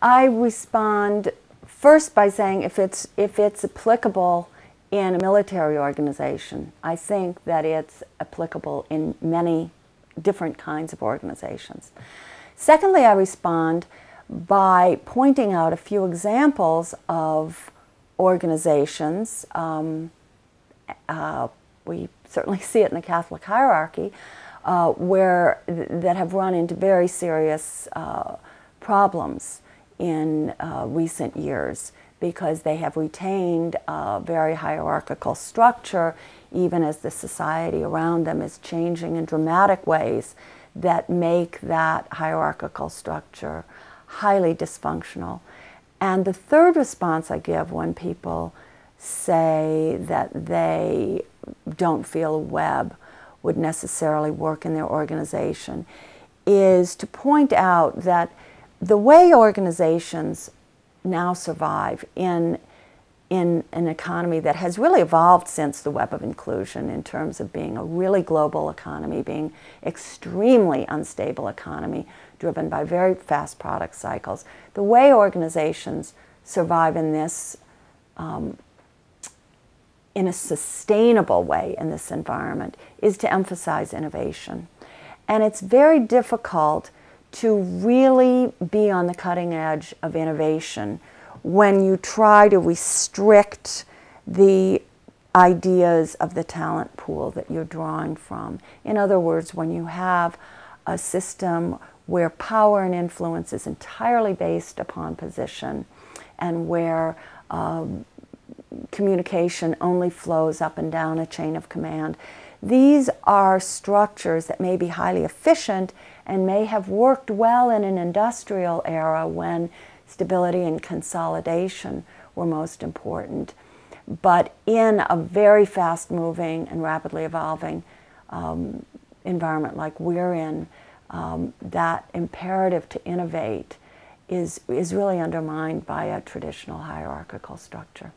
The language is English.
I respond first by saying if it's applicable in a military organization, I think that it's applicable in many different kinds of organizations. Secondly, I respond by pointing out a few examples of organizations. We certainly see it in the Catholic hierarchy, that have run into very serious problems in recent years because they have retained a very hierarchical structure even as the society around them is changing in dramatic ways that make that hierarchical structure highly dysfunctional. And the third response I give when people say that they don't feel a web would necessarily work in their organization is to point out that the way organizations now survive in an economy that has really evolved since the web of inclusion in terms of being a really global economy, being extremely unstable economy driven by very fast product cycles. The way organizations survive in this in a sustainable way in this environment is to emphasize innovation. And it's very difficult to really be on the cutting edge of innovation when you try to restrict the ideas of the talent pool that you're drawing from. In other words, when you have a system where power and influence is entirely based upon position and where communication only flows up and down a chain of command. These are structures that may be highly efficient and may have worked well in an industrial era when stability and consolidation were most important. But in a very fast-moving and rapidly evolving environment like we're in, that imperative to innovate is really undermined by a traditional hierarchical structure.